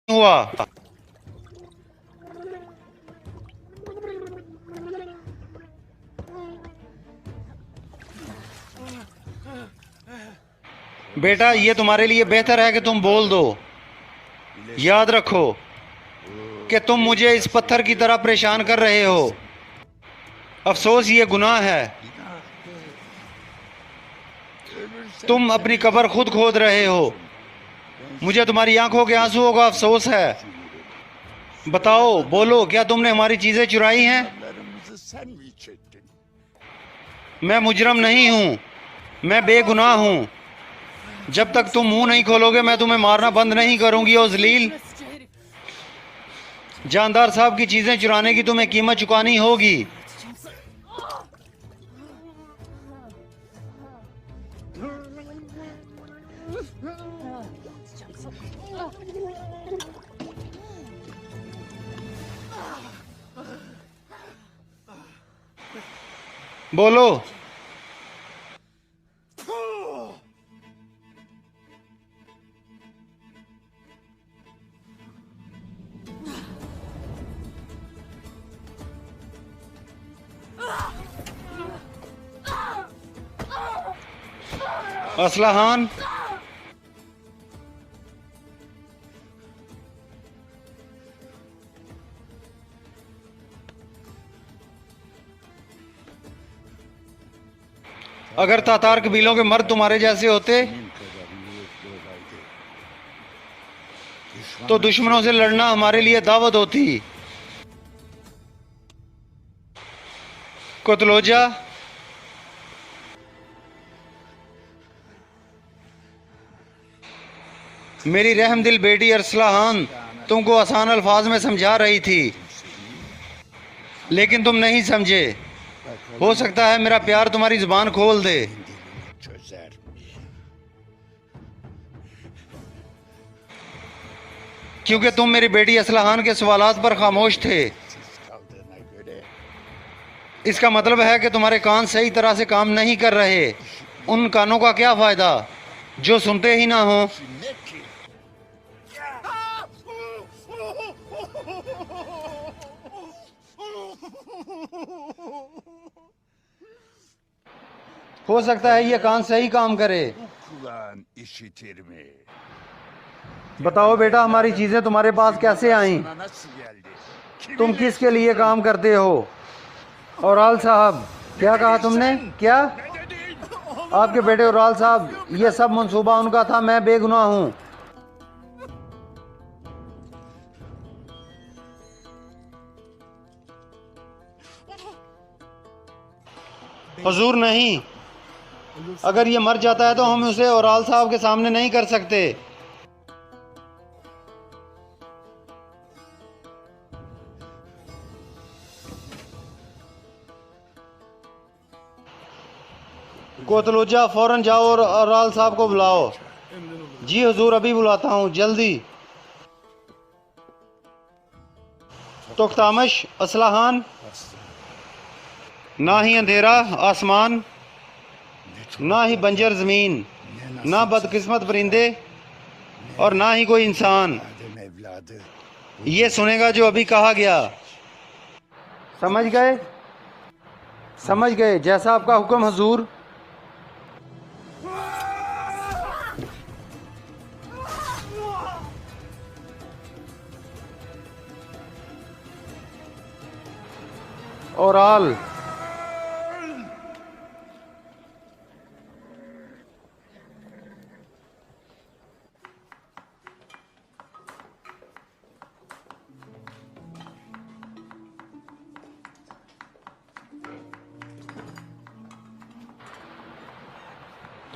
हुआ। बेटा, ये तुम्हारे लिए बेहतर है कि तुम बोल दो। याद रखो कि तुम मुझे इस पत्थर की तरह परेशान कर रहे हो। अफसोस, ये गुनाह है। तुम अपनी कब्र खुद खोद रहे हो। मुझे तुम्हारी आंखों के आंसुओं का अफसोस है। बताओ, बोलो, क्या तुमने हमारी चीजें चुराई हैं? मैं मुजरम नहीं हूं, मैं बेगुनाह हूं। जब तक तुम मुंह नहीं खोलोगे मैं तुम्हें मारना बंद नहीं करूंगी। ओ जलील, जानदार साहब की चीजें चुराने की तुम्हें कीमत चुकानी होगी। बोलो। असलाहान, अगर तातार कबीलों के मर्द तुम्हारे जैसे होते तो दुश्मनों से लड़ना हमारे लिए दावत होती। कोतलोजा, मेरी रहमदिल बेटी अरसलाहान तुमको आसान अल्फाज में समझा रही थी, लेकिन तुम नहीं समझे। हो सकता है मेरा प्यार तुम्हारी जुबान खोल दे। क्योंकि तुम मेरी बेटी असलाहान के सवालात पर खामोश थे। इसका मतलब है कि तुम्हारे कान सही तरह से काम नहीं कर रहे। उन कानों का क्या फायदा जो सुनते ही ना हो। हो सकता है ये कान सही काम करे। बताओ बेटा, हमारी चीजें तुम्हारे पास कैसे आईं? तुम किसके लिए काम करते हो? औराल साहब, क्या कहा तुमने? क्या? आपके बेटे औराल साहब, ये सब मंसूबा उनका था। मैं बेगुनाह हूँ। हुजूर, नहीं। अगर ये मर जाता है तो हम उसे औराल साहब के सामने नहीं कर सकते। कोतलोजा, फौरन जाओ और औराल साहब को बुलाओ। जी हुजूर, अभी बुलाता हूँ, जल्दी। तोख्तामश, असलाहान, ना ही अंधेरा आसमान, ना ही बंजर ज़मीन, ना बदकिस्मत परिंदे और ना ही कोई इंसान ये सुनेगा जो अभी कहा गया। समझ गए? समझ गए। जैसा आपका हुक्म हुजूर। औराल,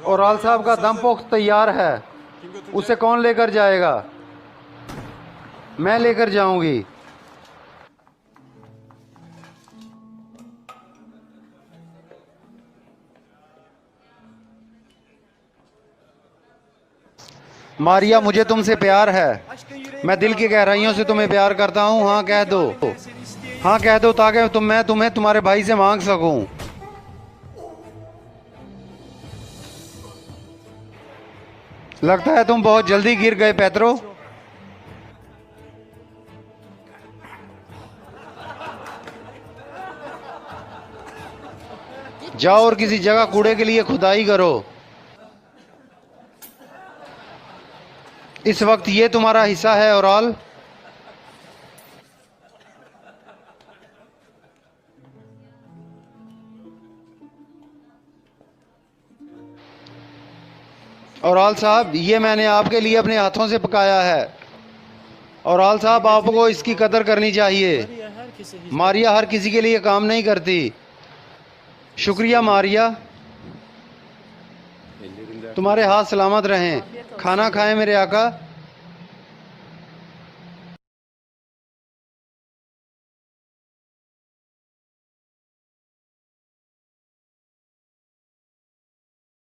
औराल साहब का दम पोख्त तैयार है। उसे कौन लेकर जाएगा? मैं लेकर जाऊंगी। मारिया, मुझे तुमसे प्यार है। मैं दिल की गहराइयों से तुम्हें प्यार करता हूँ। हाँ कह दो। हाँ कह दो ताकि मैं तुम्हें तुम्हारे भाई से मांग सकूं। लगता है तुम बहुत जल्दी गिर गए पेत्रो। जाओ और किसी जगह कूड़े के लिए खुदाई करो। इस वक्त ये तुम्हारा हिस्सा है औराल। औराल साहब, ये मैंने आपके लिए अपने हाथों से पकाया है। औराल साहब, आपको इसकी कदर करनी चाहिए। मारिया हर किसी के लिए काम नहीं करती। शुक्रिया मारिया, तुम्हारे हाथ सलामत रहें। खाना खाएं मेरे आका।